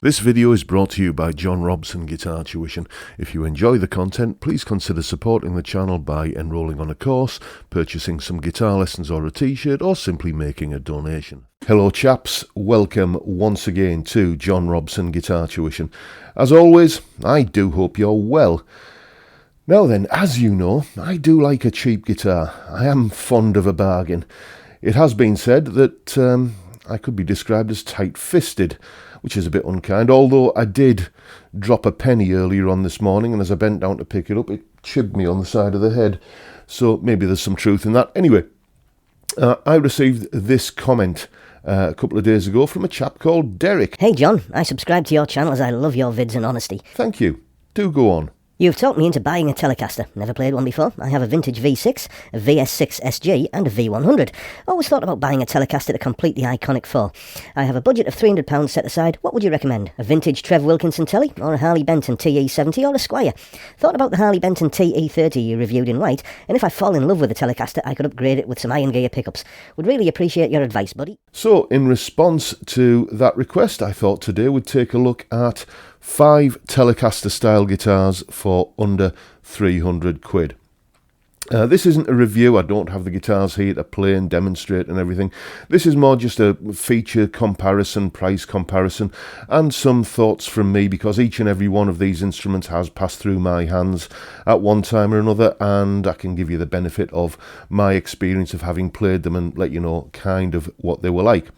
This video is brought to you by John Robson Guitar Tuition. If you enjoy the content, please consider supporting the channel by enrolling on a course, purchasing some guitar lessons or a t-shirt, or simply making a donation. Hello chaps, welcome once again to John Robson Guitar Tuition. As always, I do hope you're well. Now then, as you know, I do like a cheap guitar. I am fond of a bargain. It has been said that I could be described as tight-fisted, which is a bit unkind, although I did drop a penny earlier on this morning, and as I bent down to pick it up, it chipped me on the side of the head. So maybe there's some truth in that. Anyway, I received this comment a couple of days ago from a chap called Derek. Hey John, I subscribe to your channel as I love your vids and honesty. Thank you. Do go on. You've talked me into buying a Telecaster. Never played one before. I have a vintage V6, a VS6 SG and a V100. Always thought about buying a Telecaster to complete the iconic four. I have a budget of £300 set aside. What would you recommend? A vintage Trev Wilkinson telly, or a Harley Benton TE70, or a Squier? Thought about the Harley Benton TE30 you reviewed in white, and if I fall in love with a Telecaster, I could upgrade it with some iron gear pickups. Would really appreciate your advice, buddy. So, in response to that request, I thought today we'd take a look at 5 Telecaster style guitars for under 300 quid. This isn't a review. I don't have the guitars here to play and demonstrate and everything. This is more just a feature comparison, price comparison, and some thoughts from me, because each and every one of these instruments has passed through my hands at one time or another, and I can give you the benefit of my experience of having played them and let you know kind of what they were like.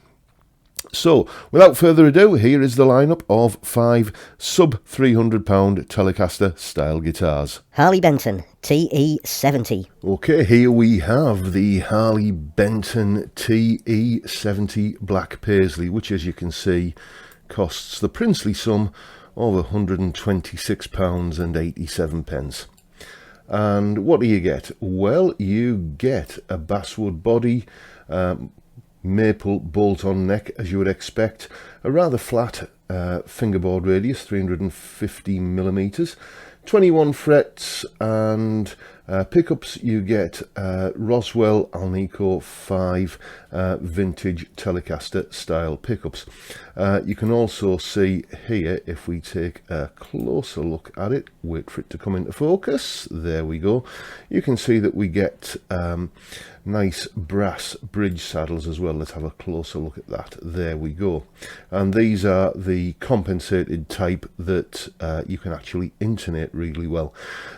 So, without further ado, here is the lineup of 5 sub £300 Telecaster style guitars. Harley Benton TE70. Okay, here we have the Harley Benton TE70 Black Paisley, which, as you can see, costs the princely sum of £126.87. And what do you get? Well, you get a basswood body, maple bolt-on neck, as you would expect, a rather flat fingerboard radius, 350mm, 21 frets, and pickups you get Roswell Alnico 5 vintage Telecaster style pickups. You can also see here, if we take a closer look at it, wait for it to come into focus, there we go, you can see that we get nice brass bridge saddles as well. Let's have a closer look at that. There we go. And these are the compensated type that you can actually intonate really well.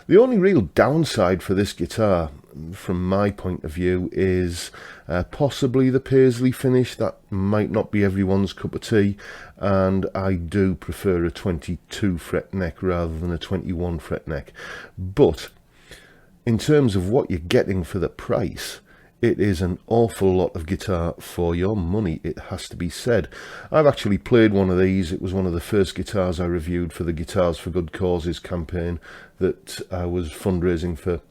The only real downside for this guitar, from my point of view, is possibly the paisley finish. That might not be everyone's cup of tea, and I do prefer a 22 fret neck rather than a 21 fret neck. But in terms of what you're getting for the price, it is an awful lot of guitar for your money, it has to be said. I've actually played one of these. It was one of the first guitars I reviewed for the Guitars for Good Causes campaign that I was fundraising for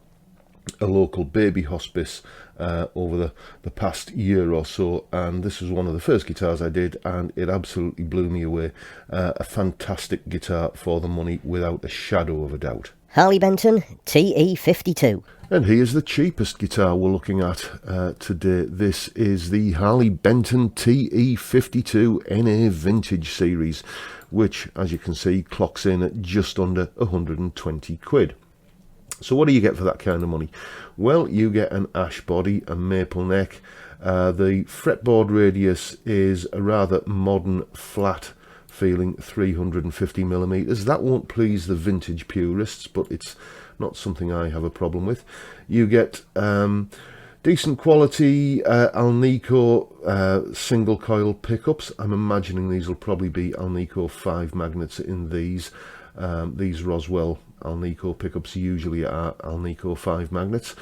a local baby hospice over the past year or so, and this was one of the first guitars I did, and it absolutely blew me away. A fantastic guitar for the money, without a shadow of a doubt. Harley Benton TE52. And here's the cheapest guitar we're looking at today. This is the Harley Benton TE52 NA Vintage Series, which, as you can see, clocks in at just under 120 quid. So what do you get for that kind of money? Well, you get an ash body, a maple neck. The fretboard radius is a rather modern, flat feeling 350mm. That won't please the vintage purists, but it's not something I have a problem with. You get decent quality Alnico single coil pickups. I'm imagining these will probably be Alnico 5 magnets in these. These Roswell Alnico pickups usually are Alnico 5 magnets.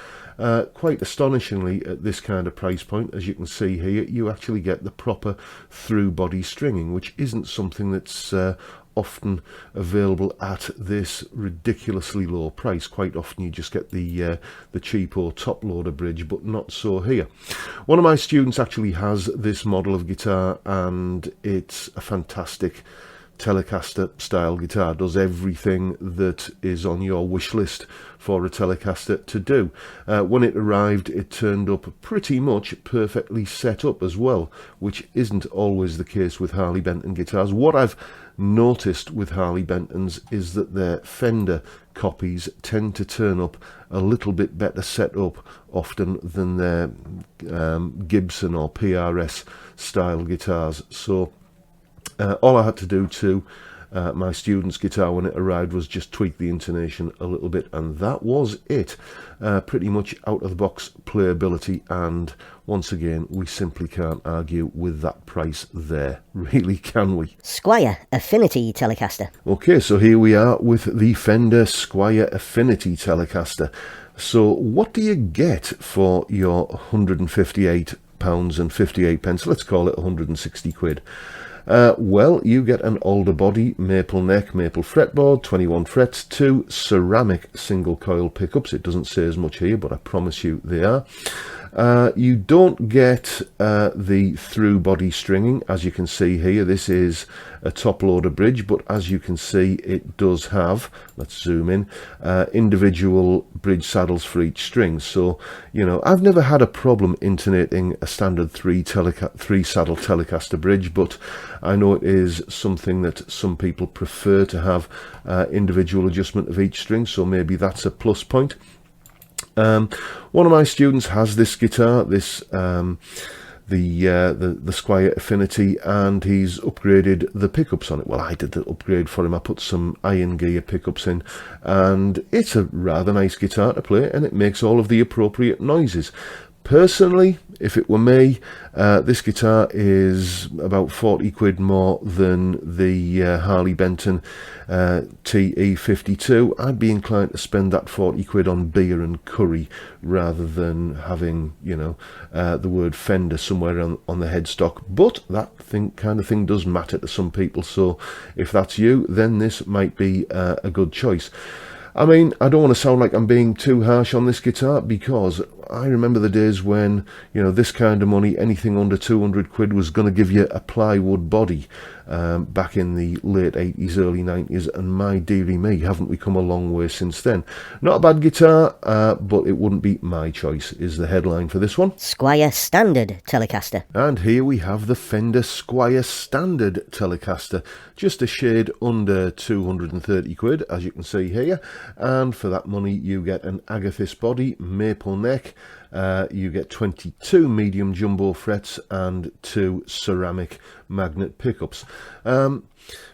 Quite astonishingly, at this kind of price point, as you can see here, you actually get the proper through body stringing, which isn't something that's often available at this ridiculously low price. Quite often you just get the cheapo top loader bridge, but not so here. One of my students actually has this model of guitar, and it's a fantastic Telecaster style guitar, does everything that is on your wish list for a Telecaster to do. When it arrived, it turned up pretty much perfectly set up as well, which isn't always the case with Harley Benton guitars. What I've noticed with Harley Bentons is that their Fender copies tend to turn up a little bit better set up often than their Gibson or PRS style guitars. So all I had to do to my student's guitar when it arrived was just tweak the intonation a little bit, and that was it. Pretty much out of the box playability, and once again we simply can't argue with that price there, really, can we? Squier Affinity Telecaster. Okay, so here we are with the Fender Squier Affinity Telecaster. So what do you get for your £158.58? Let's call it 160 quid. Well, you get an alder body, maple neck, maple fretboard, 21 frets, 2 ceramic single coil pickups. It doesn't say as much here, but I promise you they are. You don't get the through body stringing, as you can see here. This is a top loader bridge, but as you can see, it does have, let's zoom in, individual bridge saddles for each string. So, you know, I've never had a problem intonating a standard three saddle Telecaster bridge, but I know it is something that some people prefer to have individual adjustment of each string, so maybe that's a plus point. One of my students has this guitar, this the Squier Affinity, and he's upgraded the pickups on it. Well, I did the upgrade for him. I put some iron gear pickups in, and it's a rather nice guitar to play, and it makes all of the appropriate noises. Personally, if it were me, this guitar is about 40 quid more than the Harley Benton TE52. I'd be inclined to spend that 40 quid on beer and curry rather than having, you know, the word Fender somewhere on the headstock. But that kind of thing does matter to some people, so if that's you, then this might be a good choice. I mean, I don't want to sound like I'm being too harsh on this guitar, because I remember the days when, you know, this kind of money, anything under 200 quid was going to give you a plywood body back in the late 80s, early 90s, and my dearie me, haven't we come a long way since then. Not a bad guitar, but it wouldn't be my choice, is the headline for this one. Squier Standard Telecaster. And here we have the Fender Squier Standard Telecaster, just a shade under 230 quid, as you can see here, and for that money you get an agathis body, maple neck, you get 22 medium jumbo frets and 2 ceramic magnet pickups.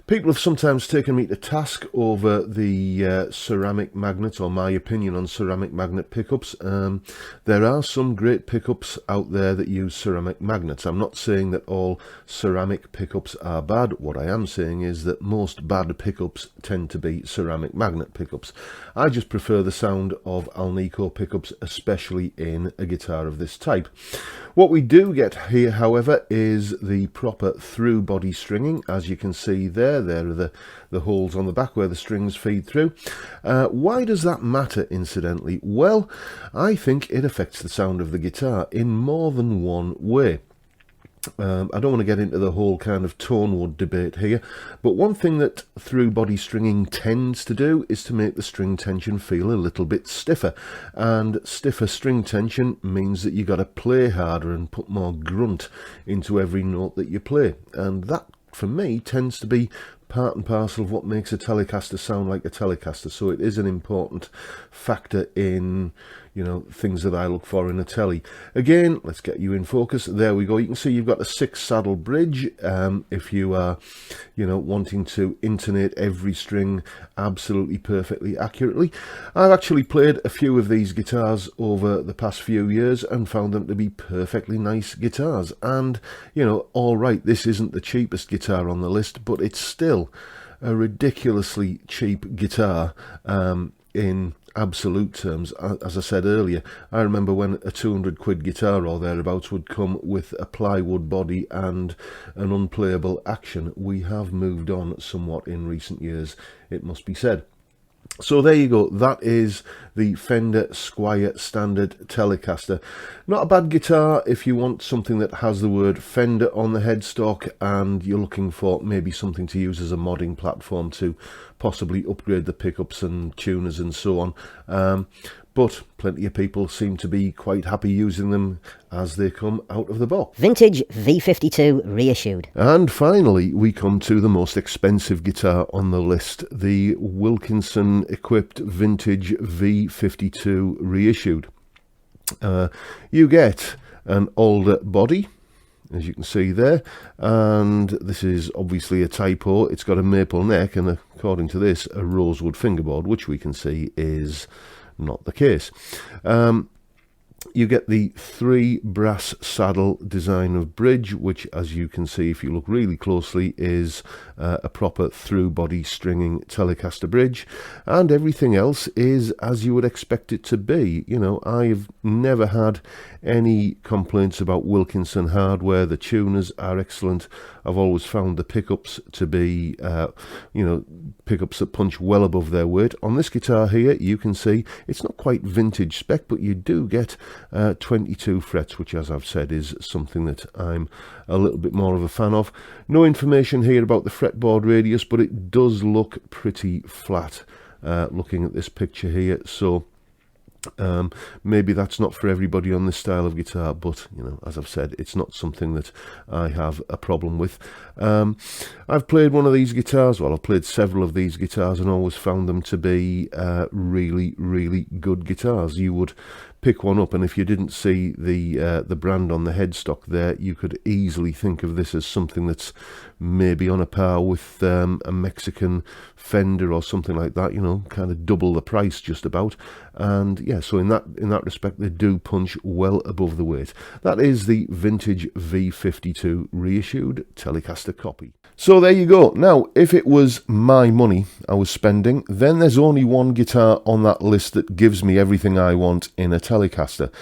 People have sometimes taken me to task over the ceramic magnets, or my opinion on ceramic magnet pickups. There are some great pickups out there that use ceramic magnets. I'm not saying that all ceramic pickups are bad. What I am saying is that most bad pickups tend to be ceramic magnet pickups. I just prefer the sound of Alnico pickups, especially in a guitar of this type. What we do get here, however, is the proper through body stringing. As you can see there are the holes on the back where the strings feed through. Why does that matter, incidentally? Well, I think it affects the sound of the guitar in more than one way. I don't want to get into the whole kind of tone wood debate here, but one thing that through body stringing tends to do is to make the string tension feel a little bit stiffer, and stiffer string tension means that you got to play harder and put more grunt into every note that you play, and that for me tends to be part and parcel of what makes a Telecaster sound like a Telecaster. So it is an important factor in, you know, things that I look for in a Telly. Again, let's get you in focus. There we go. You can see you've got a 6 saddle bridge. If you are, you know, wanting to intonate every string absolutely perfectly accurately. I've actually played a few of these guitars over the past few years and found them to be perfectly nice guitars. And, you know, all right, this isn't the cheapest guitar on the list, but it's still a ridiculously cheap guitar in absolute terms. As I said earlier, I remember when a 200 quid guitar or thereabouts would come with a plywood body and an unplayable action. We have moved on somewhat in recent years, it must be said. So there you go, that is the Fender Squier Standard Telecaster. Not a bad guitar if you want something that has the word Fender on the headstock and you're looking for maybe something to use as a modding platform to possibly upgrade the pickups and tuners and so on. But plenty of people seem to be quite happy using them as they come out of the box. Vintage V52 reissued. And finally, we come to the most expensive guitar on the list, the Wilkinson equipped Vintage V52 reissued. You get an older body, as you can see there, and this is obviously a typo. It's got a maple neck and, according to this, a rosewood fingerboard, which we can see is not the case. You get the 3 brass saddle design of bridge, which, as you can see if you look really closely, is a proper through body stringing Telecaster bridge, and everything else is as you would expect it to be. You know, I've never had any complaints about Wilkinson hardware. The tuners are excellent. I've always found the pickups to be pickups that punch well above their weight. On this guitar here, you can see it's not quite vintage spec, but you do get 22 frets, which, as I've said, is something that I'm a little bit more of a fan of. No information here about the fretboard radius, but it does look pretty flat looking at this picture here. So maybe that's not for everybody on this style of guitar, but you know, as I've said, it's not something that I have a problem with. I've played one of these guitars, well, I've played several of these guitars and always found them to be really, really good guitars. You would pick one up, and if you didn't see the brand on the headstock there, you could easily think of this as something that's maybe on a par with a Mexican Fender or something like that, you know, kind of double the price just about. And yeah, so in that respect, they do punch well above the weight. That is the Vintage V52 reissued Telecaster copy. So there you go. Now, if it was my money I was spending, then there's only one guitar on that list that gives me everything I want in a Telecaster.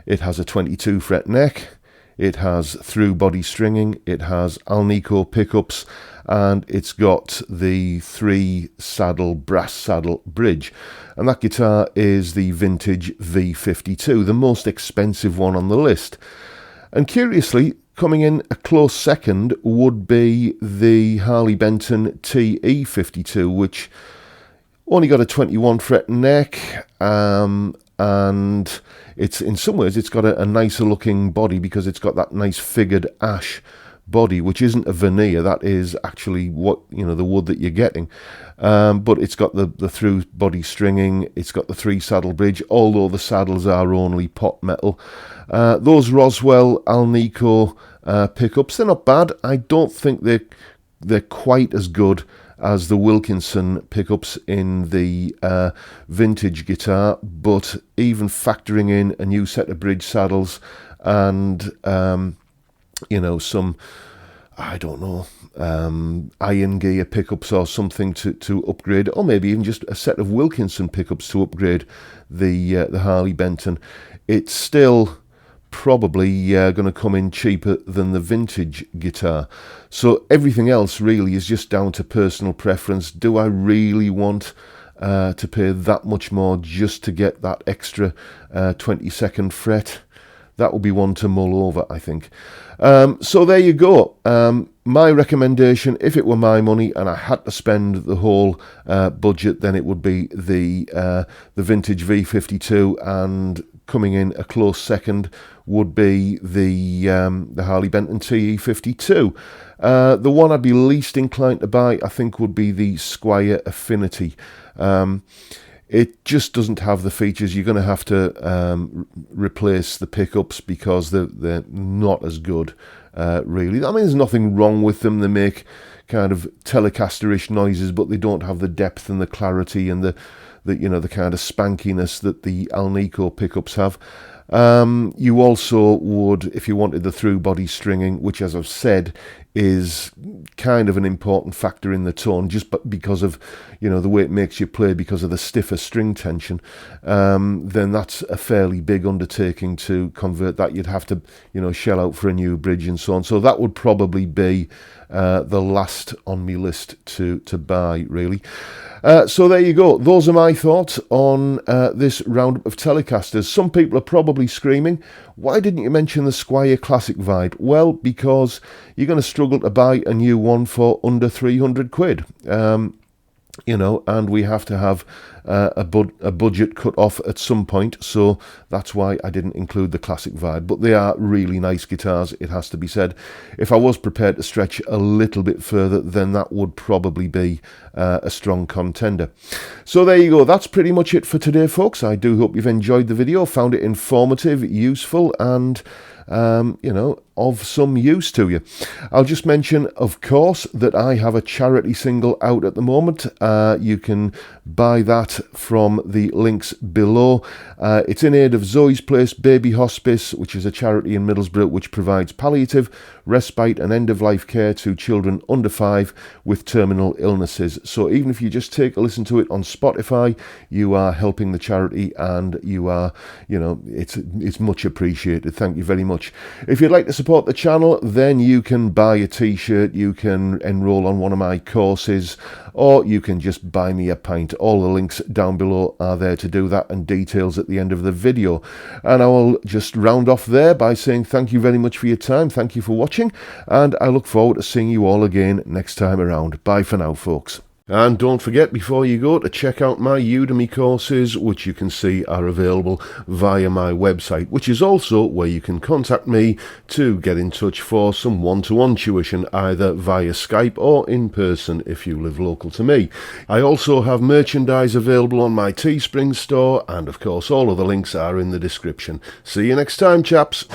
It has a 22 fret neck, it has through body stringing, it has Alnico pickups, and it's got the 3 saddle brass saddle bridge. And that guitar is the Vintage V52, the most expensive one on the list. And curiously, coming in a close second would be the Harley Benton TE52, which only got a 21 fret neck, and it's, in some ways, it's got a nicer looking body because it's got that nice figured ash body, which isn't a veneer. That is actually what, you know, the wood that you're getting. But it's got the through body stringing, it's got the 3 saddle bridge, although the saddles are only pot metal. Those Roswell Alnico pickups, they're not bad. I don't think they're quite as good as the Wilkinson pickups in the vintage guitar, but even factoring in a new set of bridge saddles and you know, some, I don't know, iron gear pickups or something to upgrade, or maybe even just a set of Wilkinson pickups to upgrade the Harley Benton, it's still probably going to come in cheaper than the vintage guitar. So everything else really is just down to personal preference. Do I really want to pay that much more just to get that extra 22nd fret? That would be one to mull over, I think. So there you go. My recommendation, if it were my money and I had to spend the whole budget, then it would be the Vintage V52, and coming in a close second would be the Harley Benton TE52. The one I'd be least inclined to buy, I think, would be the Squier Affinity. It just doesn't have the features. You're going to have to replace the pickups because they're not as good, really. I mean, there's nothing wrong with them. They make kind of Telecaster-ish noises, but they don't have the depth and the clarity and the kind of spankiness that the Alnico pickups have. You also would, if you wanted the through body stringing, which as I've said is kind of an important factor in the tone, just because of, you know, the way it makes you play because of the stiffer string tension, then that's a fairly big undertaking to convert that. You'd have to, you know, shell out for a new bridge and so on. So that would probably be the last on my list to buy, really. So there you go. Those are my thoughts on this roundup of Telecasters. Some people are probably screaming, why didn't you mention the Squier Classic Vibe? Well, because you're going to struggle to buy a new one for under 300 quid. You know, and we have to have a budget cut off at some point, so that's why I didn't include the Classic Vibe. But they are really nice guitars, it has to be said. If I was prepared to stretch a little bit further, then that would probably be a strong contender. So there you go, that's pretty much it for today, folks. I do hope you've enjoyed the video, found it informative, useful, and you know, of some use to you. I'll just mention, of course, that I have a charity single out at the moment. You can buy that from the links below. It's in aid of Zoe's Place Baby Hospice, which is a charity in Middlesbrough which provides palliative, respite and end-of-life care to children under 5 with terminal illnesses. So even if you just take a listen to it on Spotify, you are helping the charity, and you are, you know, it's much appreciated. Thank you very much. If you'd like to support the channel, then you can buy a t-shirt, you can enroll on one of my courses, or you can just buy me a pint. All the links down below are there to do that, and details at the end of the video. And I will just round off there by saying thank you very much for your time, thank you for watching, and I look forward to seeing you all again next time around. Bye for now, folks. And don't forget, before you go, to check out my Udemy courses, which you can see are available via my website, which is also where you can contact me to get in touch for some one-to-one tuition, either via Skype or in person if you live local to me. I also have merchandise available on my Teespring store, and of course all of the links are in the description. See you next time, chaps.